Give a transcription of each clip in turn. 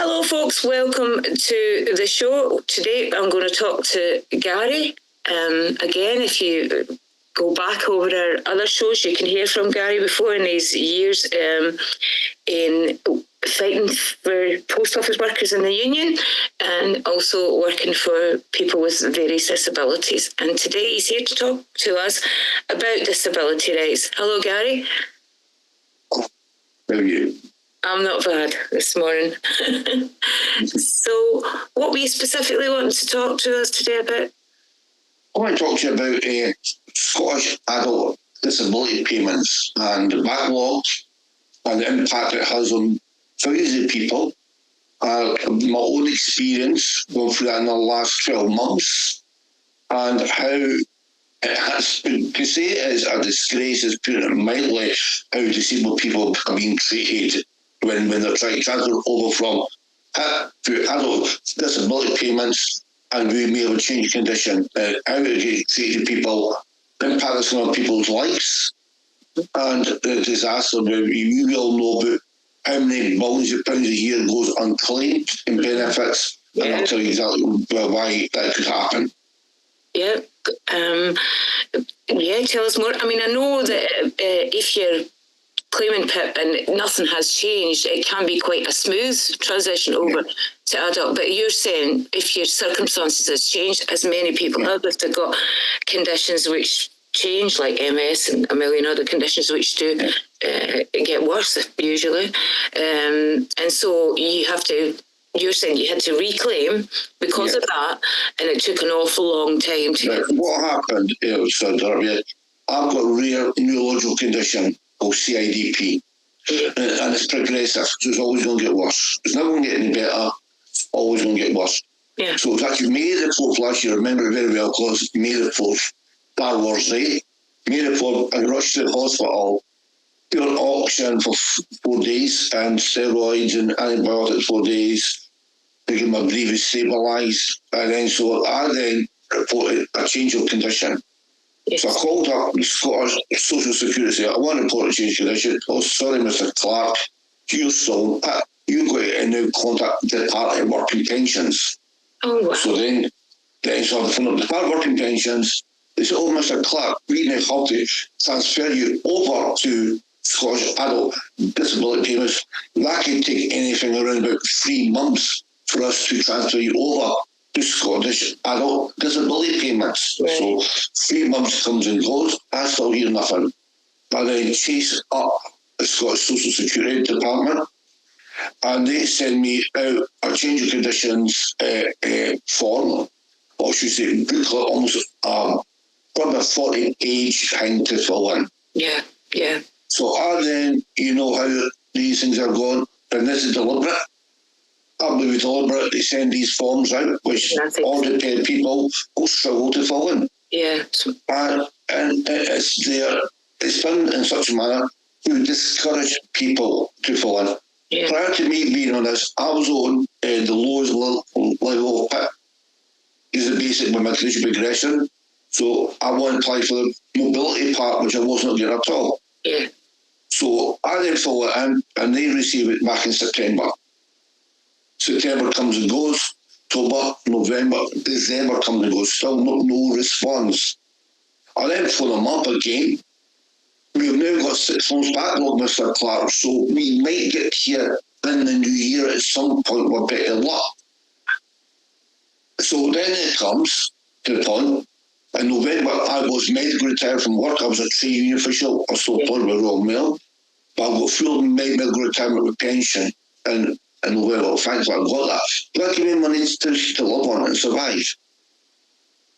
Hello, folks. Welcome to the show. Today, I'm going to talk to Gary. Again, if you go back over our other shows, you can hear from Gary before in his years in fighting for post office workers in the union and also working for people with various disabilities. And today he's here to talk to us about disability rights. Hello, Gary. How are you? I'm not bad this morning. So, what were you specifically wanting to talk to us today about? I want to talk to you about Scottish adult disability payments and the backlog and the impact it has on thousands of people. My own experience going through that in the last 12 months and how it has been, to say it is a disgrace is putting it mildly, how disabled people are being treated when they're trying to transfer over from to adult disability payments, and we may have a change condition, how it treated people, impacts on people's lives, and the disaster where we all know about how many billions of pounds a year goes unclaimed in benefits, and I'll tell you exactly why that could happen. Yeah. Tell us more. I mean, I know that if you're claiming PIP and nothing has changed, it can be quite a smooth transition over to adult. But you're saying if your circumstances has changed, as many people have, if they've got conditions which change, like MS and a million other conditions which do get worse usually, and so you're saying you had to reclaim because of that, and it took an awful long time to get. What happened, I've got a rare neurological condition called CIDP, and it's progressive, so it's always going to get worse. It's never going to get any better, it's always going to get worse. Yeah. So it's actually May the 4th last year, I remember it very well, because May the 4th, Star Wars Day, May the 4th, I rushed to the hospital, put on oxygen for 4 days, and steroids and antibiotics 4 days, to get my breathing stabilised, and then so I then reported a change of condition. Yes. So I called up the Scottish Social Security. I want to report a change of condition. Oh, sorry, Mr. Clark, you're still, you've got to now contact the Department of Working Pensions. Oh, wow. So then so I phoned up the Department of Working Pensions. They said, oh, Mr. Clark, we now have to transfer you over to Scottish adult disability payments. That could take anything around about 3 months for us to transfer you over to Scottish adult disability payments. Right. So 3 months comes and goes, I still hear nothing. I then chase up the Scottish Social Security Department, and they send me out a change of conditions form, or should I say booklet, almost probably a 40-page thing to fill in. Yeah. So I then, you know how these things are going, and this is deliberate. I believe it's deliberate. They send these forms out, which ordinary people will struggle to fill in. Yeah. And it's there. It's done in such a manner to discourage people to fill in. Yeah. Prior to me being on this, I was on the lowest level of PIP. Is the basic with my condition progression. So I want to apply for the mobility part, which I wasn't getting at all. Yeah. So I then fill it in, and they receive it back in September. September comes and goes, October, November, December comes and goes, still no response. I then phone them up again. We've now got 6 months backlog, Mr. Clark, so we might get here in the new year at some point with better luck. So then it comes to the point, in November I was medically retired from work, I was a trade union official, I was still employed by Royal Mail, but I got full medical retirement with pension, and November, thankfully I got that. But I gave me money to live on and survive.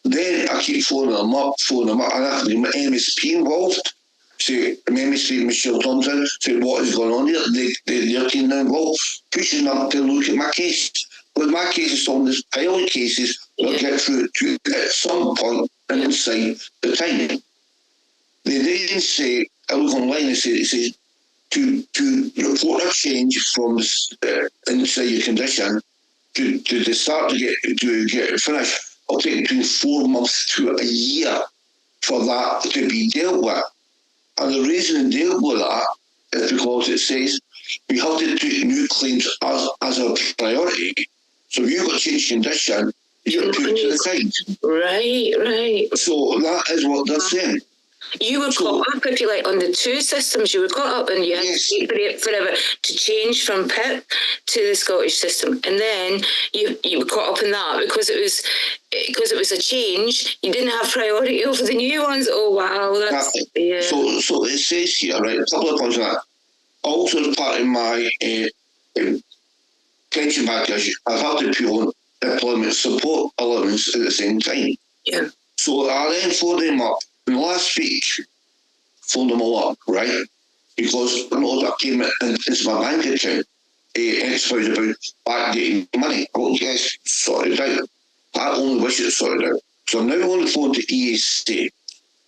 Then I keep phoning them up, and I have to get my MSP involved. Say, MSP Michelle Thompson, say what is going on here. They're team now involved, pushing them to look at my case. But my case is on this pile of cases we'll get through to at some point inside the time. They then say, I look online and it says, to report a change from inside your condition to start to get finished, it'll take between 4 months to a year for that to be dealt with. And the reason they deal with that is because it says we have to treat new claims as a priority. So if you've got changed condition, you're put to the side. Right. So that is what they're saying. You were caught up, if you like, on the two systems. You were caught up, and you had to wait forever to change from PIP to the Scottish system, and then you were caught up in that because it was a change. You didn't have priority over the new ones. Oh wow, that's So it says here, right? A couple of points on that. Also, as part of my pension package, I've had to put on employment support allowance at the same time. Yeah. So I then phoned them up. And last week, phoned them all up, right? Because I know that came into my bank account. It's about backdating money. I went, yes, sorted out. I only wish it sorted out. So I'm now on the phone to EAC.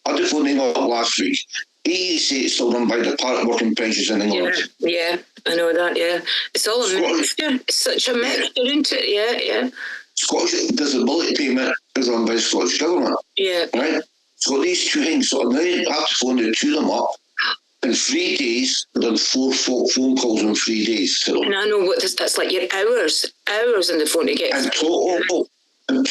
I had to phone them up last week. EAC is still run by the Department of Work and Pensions in England. Yeah, I know that, yeah. It's all a mixture. It's such a mixture, isn't it? Yeah. Scottish disability payment is run by the Scottish Government. Yeah. Right? So these two things, so now I have to phone the two of them up. In 3 days, I've done 4 phone calls in 3 days. So. And I know what that's like, your hours on the phone to get. And total and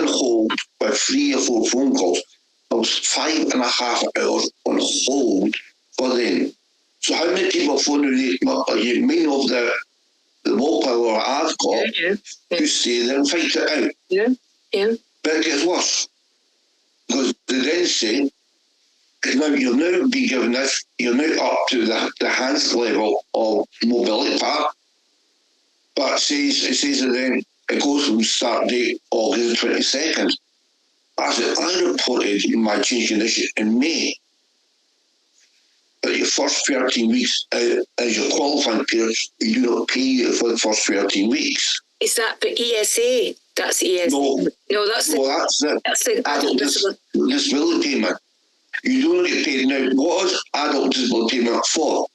hold, with 3 or 4 phone calls, I was 5.5 hours on hold for them. So how many people phone you may know of the willpower I've got who stay there and fight it out. Yeah. But it gets worse. Because they then say, now you'll now be given this, you're now up to the enhanced level of mobility part. But it says that then it goes from start date August 22nd. I reported my change condition in May. But your first 13 weeks as your qualifying period, we do not pay you for the first 13 weeks. Is that for ESA? That's ESA. No, that's the adult disability payment. You don't get paid. Now, what is adult disability payment for?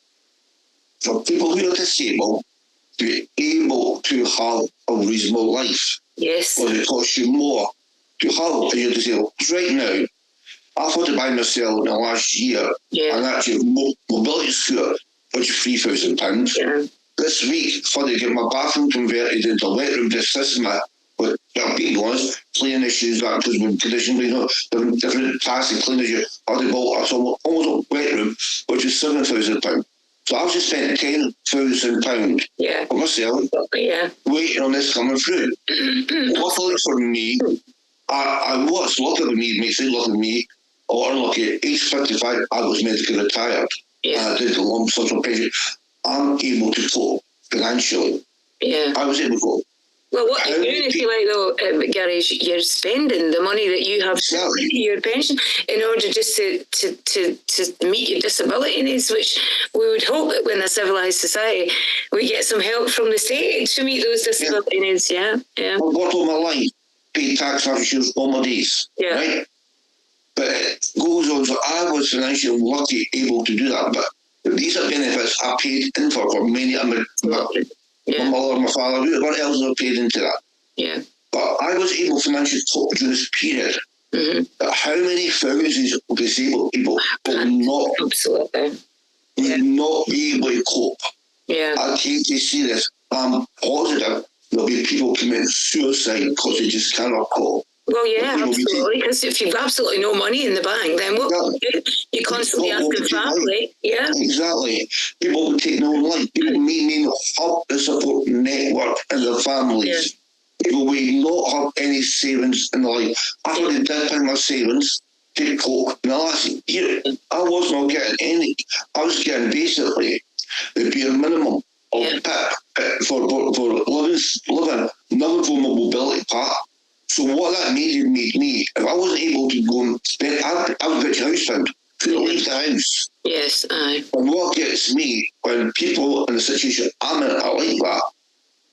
For people who are disabled to be able to have a reasonable life. Yes. Or it costs you more to have if you're disabled. Right now, I've had to buy myself in the last year an actual mobility scooter, which is £3,000. Yeah. This week, for to get my bathroom converted into a wet room to assist me with, being honest, cleaning issues, that because with conditions, different tasks to clean as you had to build almost a wet room, which is £7,000. So I've just spent £10,000 for myself, waiting on this coming through. Luckily for me, I was lucky for me, makes it lucky for me, or unlucky, at age 55, I was medically retired. I did a lump sum pension. I'm able to cope financially. Yeah. I was able to cope. Well, what you're doing, if you like, though, Gary, is you're spending the money that you have to your pension in order just to meet your disability needs, which we would hope that when a civilised society, we get some help from the state to meet those disability needs. Yeah. I've worked all my life, paid tax insurance all my days, right? But it goes on, so I was financially lucky, able to do that, but these are benefits I paid in for many of my mother, my father, whoever else have paid into that. Yeah. But I was able financially to cope during this period. Mm-hmm. But how many thousands of disabled people will not be able to cope? Yeah. I hate to see this. I'm positive there'll be people committing suicide because they just cannot cope. Well, yeah, absolutely. Because if you've absolutely no money in the bank, then what will you do? You're constantly asking family. Yeah. Exactly. People will take their own life. People may not have the support network and their families. Yeah. People will not have any savings in their life. I've already did my savings to cope. In the last year, I was not getting any. I was getting basically the bare minimum of PIP for living, another form of mobility part. So what that made me, if I wasn't able to go and spend, I was a bit housebound, couldn't leave the house. Yes, aye. And what gets me, when people in the situation I'm in are like that,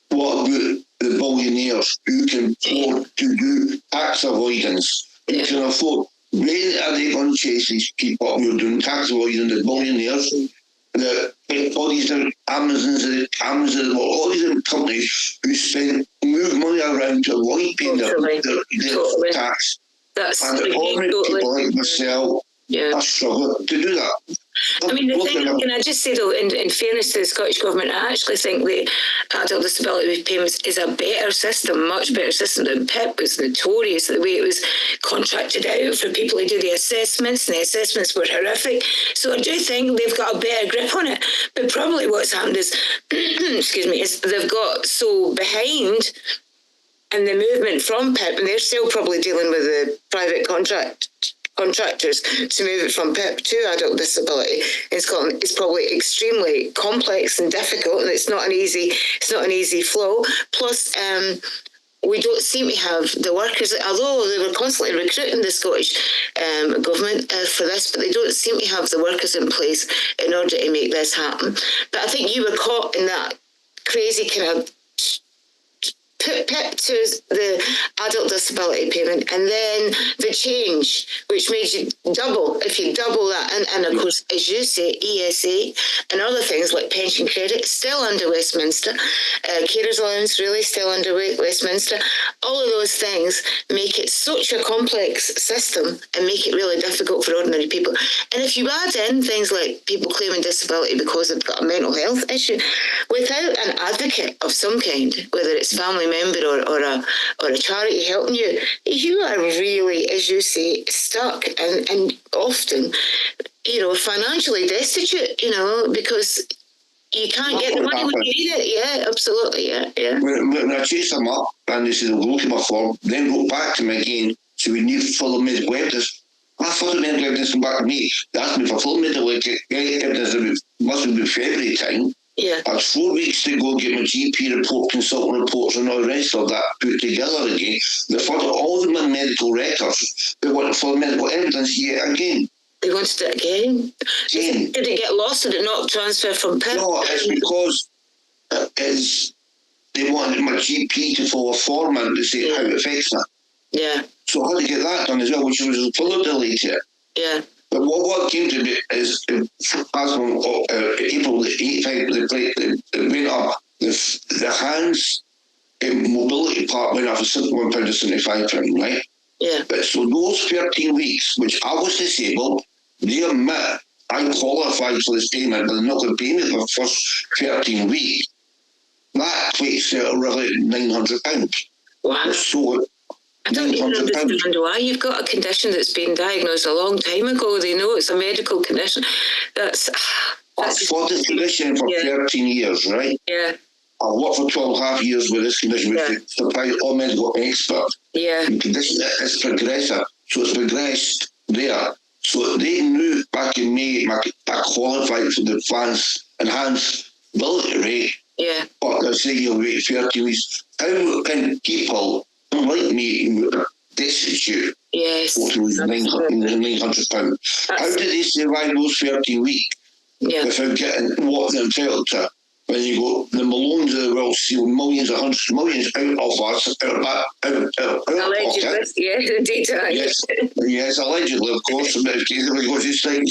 what about the billionaires who can afford to do tax avoidance, who can afford, when are they going to chase these people who are doing tax avoidance, the billionaires, all these different Amazons, all these different companies who move money around to avoid paying their tax. That's and ordinary people like myself, I struggle to do that. I mean, the thing, can I just say though, in fairness to the Scottish Government, I actually think the adult disability payments is a better system, much better system than PIP was notorious, the way it was contracted out for people to do the assessments, and the assessments were horrific. So I do think they've got a better grip on it. But probably what's happened is, excuse me, is they've got so behind in the movement from PIP, and they're still probably dealing with the private contractors to move it from PIP to adult disability in Scotland. It's probably extremely complex and difficult, and it's not an easy flow. Plus, we don't seem to have the workers, although they were constantly recruiting the Scottish government for this, but they don't seem to have the workers in place in order to make this happen. But I think you were caught in that crazy kind of put PIP to the adult disability payment, and then the change, which made you double, if you double that, and of course, as you say, ESA and other things like pension credit, still under Westminster, carers allowance really still under Westminster. All of those things make it such a complex system and make it really difficult for ordinary people. And if you add in things like people claiming disability because they've got a mental health issue, without an advocate of some kind, whether it's family member or a charity helping you, you are really, as you say, stuck and often, financially destitute, because you can't get the money when you need it. Yeah, absolutely. Yeah. When I chased them up and they said they'll look at my form, then wrote back to me again, so we need full medical evidence. I thought the medical evidence come back to me. They asked me for full medical evidence. It must have been February time. Yeah. I had 4 weeks to go get my GP report, consultant reports, and all the rest of that put together again. They found all my medical records. They wanted full medical evidence yet again. They wanted it again? Did it get lost? Did it not transfer from PIP? No, it's because they wanted my GP to fill a form in to say how it affects me. Yeah. So I had to get that done as well, which was fully delayed. Yeah. But what came to me is, as on April the 8th, it went up. The hands mobility part went up for £71.75, right? Yeah. But so those 13 weeks, which I was disabled, they admit I qualified for this payment, but they're not going to pay me for the first 13 weeks. That equates to really £900. Wow. So I don't even understand why. You've got a condition that's been diagnosed a long time ago. They know it's a medical condition. I've fought this condition for 13 years, right? Yeah. I've worked for 12.5 years with this condition, which supplies all medical experts. Yeah. The condition is progressive, so it's progressed there. So they knew back in May I qualified for the enhanced ability rate. Yeah. But they say you'll wait 30 weeks. How can people like me who are destitute lose £900? How do they survive those 13 weeks without getting what they're entitled to? When you go, the Malones of the world steal millions, hundreds of millions out of us, out of allegedly, indeed. Yes, allegedly, of course. Because it's like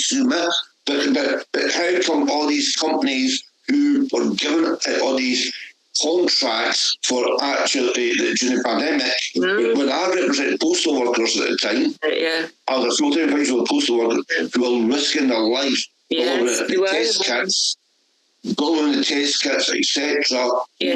but how come all these companies who were given all these contracts for actually during the pandemic, when I represented postal workers at the time, I was a full-time official of postal workers who were risking their life, building the test kits, etc.,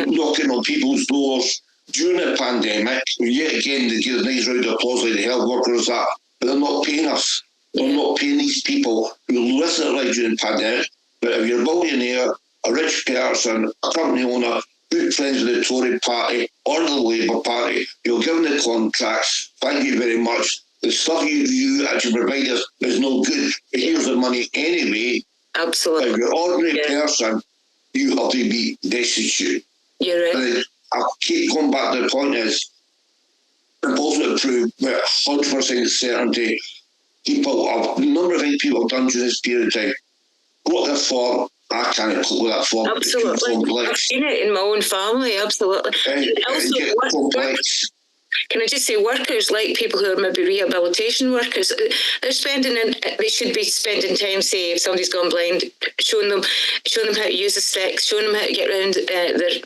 knocking on people's doors during the pandemic. Yet again, they give a nice round of applause like the health workers, but they're not paying us. They're not paying these people who risk their life during the pandemic. But if you're a billionaire, a rich person, a company owner, good friends with the Tory party or the Labour party, you'll give them the contracts. Thank you very much. The stuff you actually provide us is no good. But here's the money anyway. Absolutely. If you're an ordinary person, you have to be destitute. You're right. And I keep going back to the point is, impossible to prove with 100% certainty. A number of things people have done during this period of time. Got their form. I can't cope with that form. Absolutely. I've seen it in my own family, absolutely. Can I just say, workers like people who are maybe rehabilitation workers, they should be spending time, say, if somebody's gone blind, showing them how to use a stick, showing them how to get around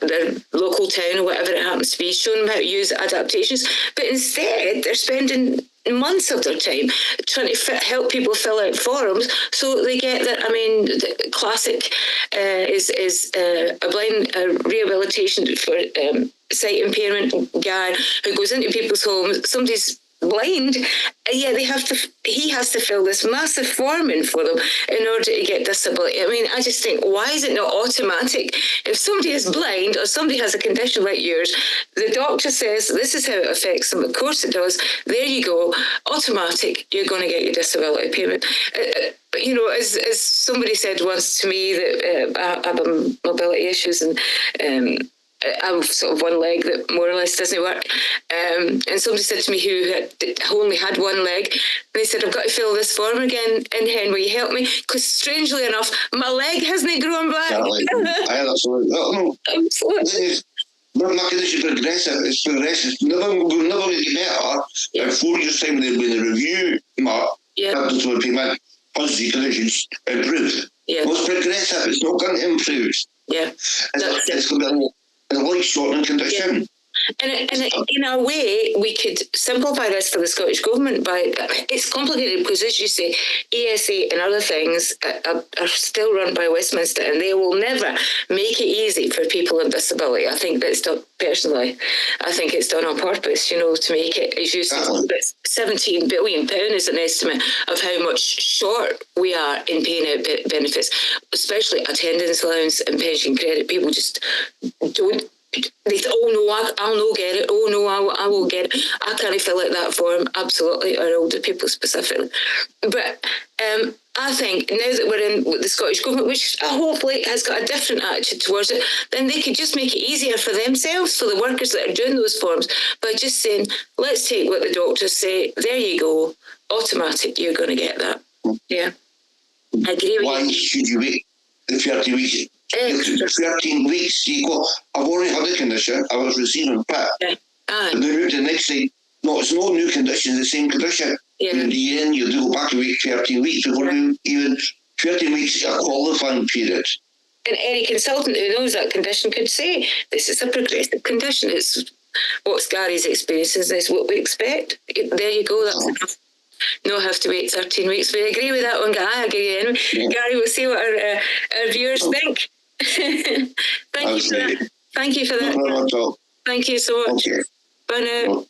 their local town or whatever it happens to be, showing them how to use adaptations. But instead, they're spending months of their time trying to help people fill out forms so they get that. I mean, the classic is a blind rehabilitation for sight impairment guy who goes into people's homes. Somebody's blind, yeah, he has to fill this massive form in for them in order to get disability. I mean, I just think, why is it not automatic? If somebody is blind or somebody has a condition like yours, the doctor says this is how it affects them. Of course it does. There you go, automatic. You're going to get your disability payment. But you know, as somebody said once to me that I have mobility issues and I'm sort of one leg that more or less doesn't work. And somebody said to me who only had one leg, and they said, I've got to fill this form again. And Hen, will you help me? Because strangely enough, my leg hasn't grown back. Absolutely. My condition progressive. It's progressive. Never will get better. In 4 years' time, there'll be a review. My abdominal payment, positive conditions improved. Yeah. Well, it's progressive. It's not going to improve. Yeah. It's going to be a life-shortening condition. Yeah. And in a way, we could simplify this for the Scottish Government by, it's complicated because, as you say, ESA and other things are still run by Westminster, and they will never make it easy for people with disability. I think that's done, personally, I think it's done on purpose, you know, to make it, as you said, £17 billion is an estimate of how much short we are in paying out benefits, especially attendance allowance and pension credit. People just don't. They thought, oh no, I'll no get it. Oh no, I will get it. I can't fill out that form. Absolutely, or older people specifically. But I think now that we're in with the Scottish Government, which hopefully has got a different attitude towards it, then they could just make it easier for themselves, for the workers that are doing those forms, by just saying, let's take what the doctors say. There you go, automatic. You're going to get that. Yeah, I agree with you. Why should you wait 30 weeks? 13 weeks, I've already had a condition, I was receiving PIP. Yeah. But then moved to the next thing, no, it's no new condition, it's the same condition. Yeah. In the end, you do go back a week, 13 weeks, before even 13 weeks, a qualifying period. And any consultant who knows that condition could say, this is a progressive condition, it's what's Gary's experiences, and it's what we expect. There you go, that's enough. No have to wait 13 weeks. We agree with that one, Guy. I agree anyway. Yeah. Gary, we'll see what our viewers think. Thank you for that. Thank you for that. No problem at all. Thank you so much. Okay. Bye now.